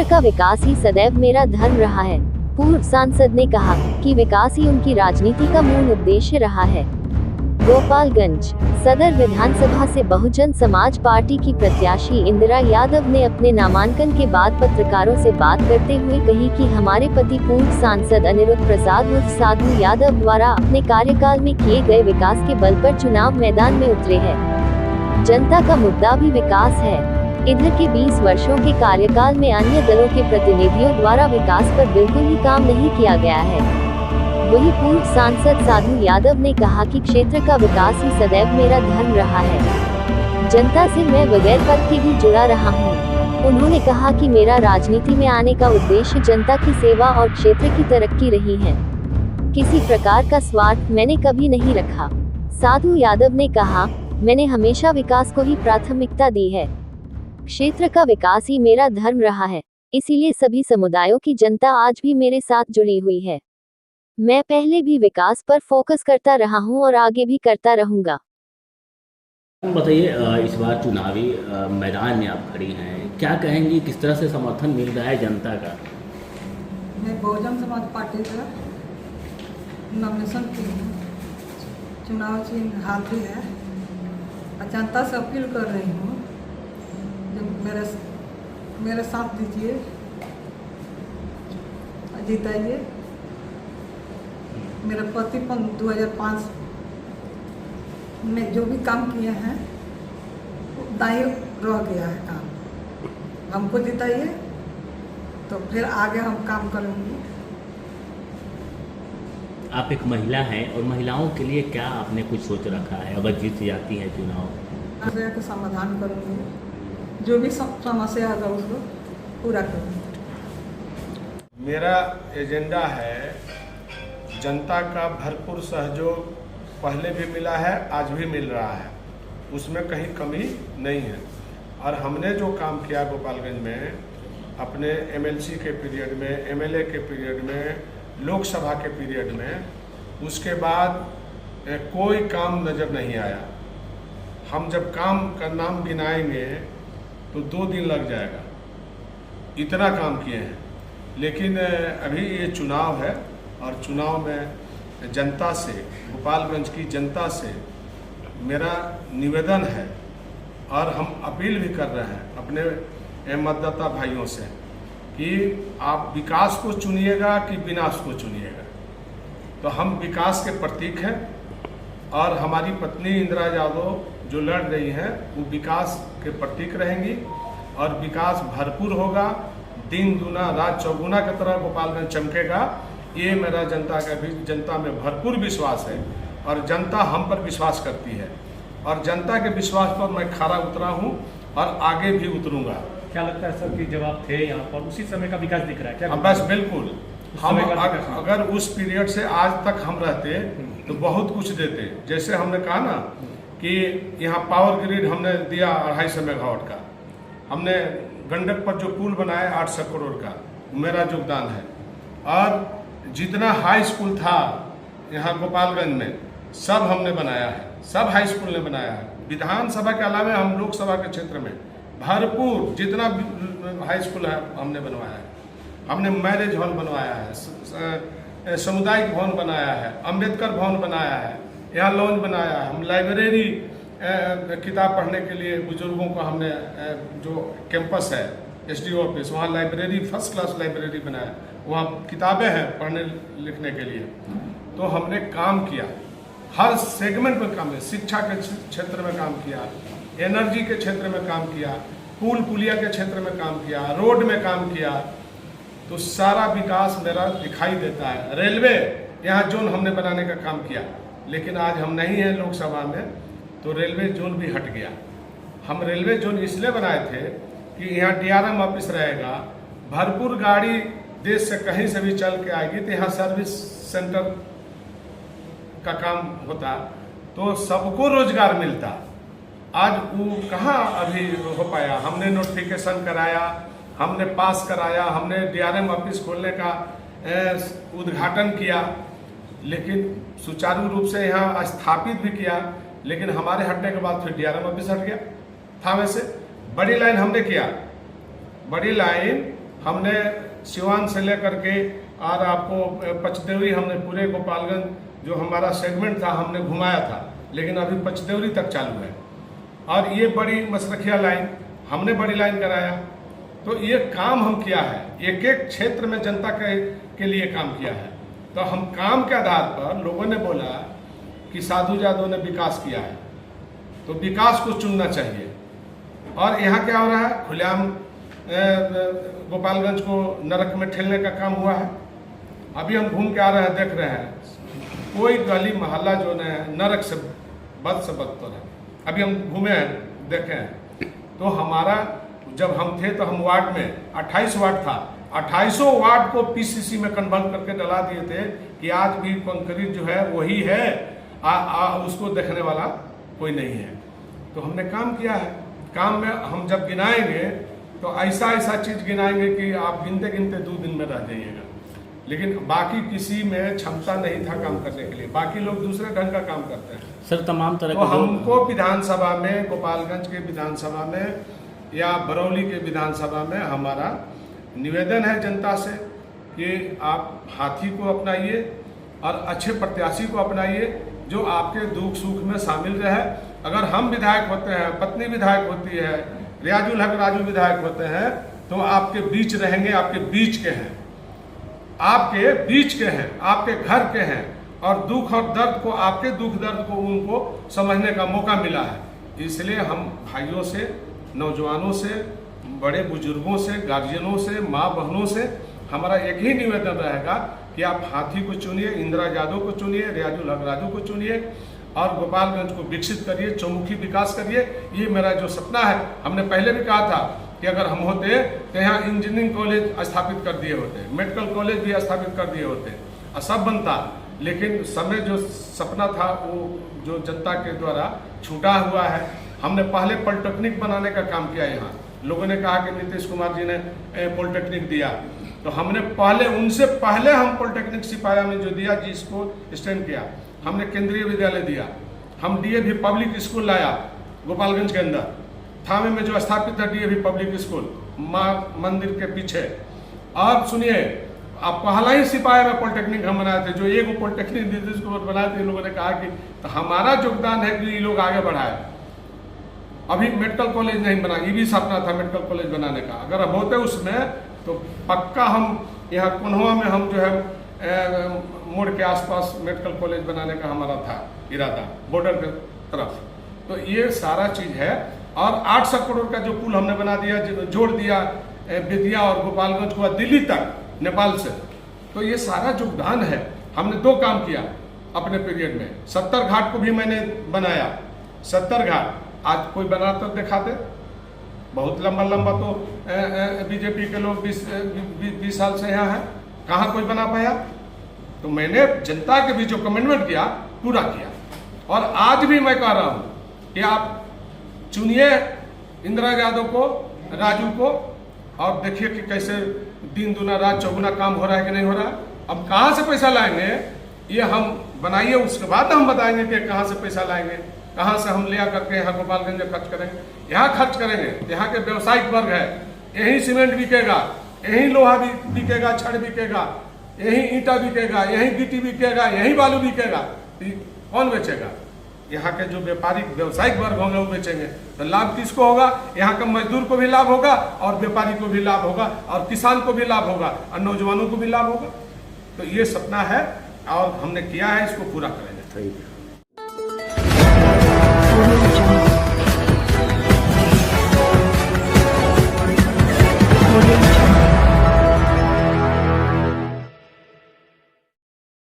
क्षेत्र का विकास ही सदैव मेरा धर्म रहा है। पूर्व सांसद ने कहा कि विकास ही उनकी राजनीति का मूल उद्देश्य रहा है। गोपालगंज सदर विधानसभा से बहुजन समाज पार्टी की प्रत्याशी इंदिरा यादव ने अपने नामांकन के बाद पत्रकारों से बात करते हुए कही कि हमारे पति पूर्व सांसद अनिरुद्ध प्रसाद उर्फ साधु यादव द्वारा अपने कार्यकाल में किए गए विकास के बल पर चुनाव मैदान में उतरे हैं। जनता का मुद्दा भी विकास है। इधर के 20 वर्षों के कार्यकाल में अन्य दलों के प्रतिनिधियों द्वारा विकास पर बिल्कुल ही काम नहीं किया गया है। वहीं पूर्व सांसद साधु यादव ने कहा कि क्षेत्र का विकास ही सदैव मेरा धर्म रहा है। जनता से मैं बगैर पद के भी जुड़ा रहा हूं। उन्होंने कहा कि मेरा राजनीति में आने का उद्देश्य जनता की सेवा और क्षेत्र की तरक्की रही है। किसी प्रकार का स्वार्थ मैंने कभी नहीं रखा। साधु यादव ने कहा, मैंने हमेशा विकास को ही प्राथमिकता दी है। क्षेत्र का विकास ही मेरा धर्म रहा है, इसीलिए सभी समुदायों की जनता आज भी मेरे साथ जुड़ी हुई है। मैं पहले भी विकास पर फोकस करता रहा हूं और आगे भी करता रहूंगा। बताइए, इस बार चुनावी मैदान में आप खड़ी हैं, क्या कहेंगी, किस तरह से समर्थन मिल रहा है जनता का? मैं बहुजन समाज पार्टी का नॉमिनेशन की हूँ। चुनाव चिन्ह हाथी है। जनता से अपील कर रही हूँ, जब मेरे साथ दीजिए, जिताइए। मेरे पति 2005 में जो भी काम किए हैं उतना ही रह गया है काम। हमको जिताइए तो फिर आगे हम काम करेंगे। आप एक महिला हैं और महिलाओं के लिए क्या आपने कुछ सोच रखा है अगर जीत जाती है चुनाव? समस्या का समाधान करूँगी, जो भी समस्या होगा उसको पूरा करूँगी। मेरा एजेंडा है जनता का भरपूर सहयोग, पहले भी मिला है, आज भी मिल रहा है, उसमें कहीं कमी नहीं है। और हमने जो काम किया गोपालगंज में, अपने एमएलसी के पीरियड में, एमएलए के पीरियड में, लोकसभा के पीरियड में, उसके बाद कोई काम नज़र नहीं आया। हम जब काम का नाम गिनाएंगे तो 2 दिन लग जाएगा, इतना काम किए हैं। लेकिन अभी ये चुनाव है और चुनाव में जनता से, गोपालगंज की जनता से मेरा निवेदन है और हम अपील भी कर रहे हैं अपने मतदाता भाइयों से कि आप विकास को चुनिएगा कि विनाश को चुनिएगा। तो हम विकास के प्रतीक हैं और हमारी पत्नी इंदिरा यादव जो लड़ रही हैं वो विकास के प्रतीक रहेंगी और विकास भरपूर होगा। दिन दूना रात चौगुना की तरह गोपालगंज चमकेगा। ये मेरा जनता में भरपूर विश्वास है और जनता हम पर विश्वास करती है और जनता के विश्वास पर मैं खरा उतरा हूँ और आगे भी उतरूँगा। क्या लगता है सर कि जब आप थे यहाँ पर उसी समय का विकास दिख रहा है क्या? बस बिल्कुल। हम अगर उस पीरियड से आज तक हम रहते तो बहुत कुछ देते। जैसे हमने कहा ना कि यहाँ पावर ग्रिड हमने दिया 250 मेगावाट का, हमने गंडक पर जो पुल बनाया 800 करोड़ का, मेरा योगदान है। और जितना हाई स्कूल था यहाँ गोपालगंज में सब हमने बनाया है, सब हाई स्कूल ने बनाया है। विधानसभा के अलावा हम लोकसभा के क्षेत्र में भरपूर जितना हाई स्कूल है हमने बनवाया है। हमने मैरिज हॉल बनवाया है, सामुदायिक भवन बनाया है, अंबेडकर भवन बनाया है, यहाँ लॉन्ज बनाया है। हम लाइब्रेरी किताब पढ़ने के लिए बुजुर्गों को हमने जो कैंपस है एसडीओ ऑफिस, वहाँ लाइब्रेरी फर्स्ट क्लास लाइब्रेरी बनाया, वहाँ किताबें हैं पढ़ने लिखने के लिए। तो हमने काम किया, हर सेगमेंट में काम किया। शिक्षा के क्षेत्र में काम किया, एनर्जी के क्षेत्र में काम किया, पुल पुलिया के क्षेत्र में काम किया, रोड में काम किया। तो सारा विकास मेरा दिखाई देता है। रेलवे यहाँ जोन हमने बनाने का काम किया, लेकिन आज हम नहीं हैं लोकसभा में तो रेलवे जोन भी हट गया। हम रेलवे जोन इसलिए बनाए थे कि यहाँ डीआरएम ऑफिस रहेगा, भरपूर गाड़ी देश से कहीं से भी चल के आएगी तो यहाँ सर्विस सेंटर का काम होता तो सबको रोजगार मिलता। आज वो कहाँ अभी हो पाया। हमने नोटिफिकेशन कराया, हमने पास कराया, हमने डीआरएम ऑफिस खोलने का उद्घाटन किया, लेकिन सुचारू रूप से यहाँ स्थापित भी किया। लेकिन हमारे हटने के बाद फिर डीआरएम ऑफिस हट गया था। वैसे बड़ी लाइन हमने किया, बड़ी लाइन हमने सिवान से लेकर के और आपको पचदेवरी, हमने पूरे गोपालगंज जो हमारा सेगमेंट था हमने घुमाया था, लेकिन अभी पचदेवरी तक चालू है। और ये बड़ी मसरखिया लाइन हमने बड़ी लाइन कराया। तो ये काम हम किया है, एक एक क्षेत्र में जनता के लिए काम किया है। तो हम काम के आधार पर लोगों ने बोला कि साधु यादव ने विकास किया है, तो विकास को चुनना चाहिए। और यहाँ क्या हो रहा है, खुलेआम गोपालगंज को नरक में ठेलने का काम हुआ है। अभी हम घूम के आ रहे हैं, देख रहे हैं कोई गली मोहल्ला जो है नरक से बदतर है। अभी हम घूमे हैं, देखे हैं। तो हमारा जब हम थे तो हम वार्ड में 28 वार्ड था, 28 वार्ड को पीसीसी में कन्वर्ट करके डला दिए थे कि आज भी कंक्रीट जो है वही है, उसको देखने वाला कोई नहीं है। तो हमने काम किया है। काम में हम जब गिनाएंगे तो ऐसा ऐसा चीज गिनाएंगे कि आप गिनते गिनते 2 दिन में रह जाइएगा। लेकिन बाकी किसी में क्षमता नहीं था काम करने के लिए, बाकी लोग दूसरे ढंग का काम करते हैं। सर तमाम तरह तो हमको विधानसभा में, गोपालगंज के विधानसभा में या बरौली के विधानसभा में हमारा निवेदन है जनता से कि आप हाथी को अपनाइए और अच्छे प्रत्याशी को अपनाइए जो आपके दुख सुख में शामिल रहे। अगर हम विधायक होते हैं, पत्नी विधायक होती है, रियाजुल हक राजू विधायक होते हैं, तो आपके बीच रहेंगे, आपके बीच के हैं, आपके बीच के हैं, आपके घर के हैं। और दुख और दर्द को, आपके दुख दर्द को उनको समझने का मौका मिला है। इसलिए हम भाइयों से, नौजवानों से, बड़े बुजुर्गों से, गार्जियनों से, माँ बहनों से हमारा एक ही निवेदन रहेगा कि आप हाथी को चुनिए, इंदिरा यादव को चुनिए, रियाजुल हक राजू को चुनिए और गोपालगंज को विकसित करिए, चौमुखी विकास करिए। ये मेरा जो सपना है, हमने पहले भी कहा था कि अगर हम होते तो यहाँ इंजीनियरिंग कॉलेज स्थापित कर दिए होते, मेडिकल कॉलेज भी स्थापित कर दिए होते और सब बनता। लेकिन समय जो सपना था वो जो जनता के द्वारा छूटा हुआ है। हमने पहले पॉलिटेक्निक बनाने का काम किया। यहाँ लोगों ने कहा कि नीतीश कुमार जी ने पॉलिटेक्निक दिया, तो हमने पहले, उनसे पहले हम पॉलिटेक्निक सिपाही में जो दिया, जिसको स्टैंड किया, हमने केंद्रीय विद्यालय दिया। हम डीएवी पब्लिक स्कूल लाया गोपालगंज के अंदर, थामे में जो स्थापित है डीएवी पब्लिक स्कूल माँ मंदिर के पीछे। और सुनिए, आप पहला ही सिपाही में पॉलिटेक्निक हम बनाए थे, जो एक पॉलिटेक्निक नीतीश कुमार बनाए थे। लोगों ने कहा कि तो हमारा योगदान है कि ये लोग आगे बढ़ाए। अभी मेडिकल कॉलेज नहीं बना, ये भी सपना था मेडिकल कॉलेज बनाने का। अगर हम होते उसमें तो पक्का हम यहाँ कुन्हवा में हम जो है मोड़ के आसपास मेडिकल कॉलेज बनाने का हमारा था इरादा, बॉर्डर के तरफ। तो ये सारा चीज है। और 800 करोड़ का जो पुल हमने बना दिया, जोड़ दिया बेतिया और गोपालगंज को दिल्ली तक नेपाल से। तो ये सारा योगदान है। हमने 2 काम किया अपने पीरियड में। 70 घाट को भी मैंने बनाया। 70 घाट आज कोई बनाता दिखा दे। बहुत लंबा लंबा तो बीजेपी के लोग 20 साल से यहाँ है, कहाँ कोई बना पाया। तो मैंने जनता के भी जो कमिटमेंट किया पूरा किया। और आज भी मैं कह रहा हूँ कि आप चुनिए इंदिरा यादव को, राजू को, और देखिए कि कैसे दिन दुना रात चौगुना काम हो रहा है कि नहीं हो रहा है। अब कहाँ से पैसा लाएंगे ये हम बनाइए, उसके बाद हम बताएंगे कि कहाँ से पैसा लाएंगे, कहाँ से हम लिया करके यहाँ गोपालगंज में खर्च करेंगे। यहाँ खर्च करेंगे, यहाँ के व्यवसायिक वर्ग है, यही सीमेंट बिकेगा, यही लोहा भी बिकेगा, छड़ बिकेगा, यही ईंटा बिकेगा, यही गिट्टी बिकेगा, यही बालू बिकेगा। कौन बेचेगा? यहाँ के जो व्यापारिक व्यवसायिक वर्ग होंगे वो बेचेंगे। तो लाभ किसको होगा? यहाँ का मजदूर को भी लाभ होगा और व्यापारी को भी लाभ होगा और किसान को भी लाभ होगा और नौजवानों को भी लाभ होगा। तो ये सपना है और हमने किया है, इसको पूरा करेंगे।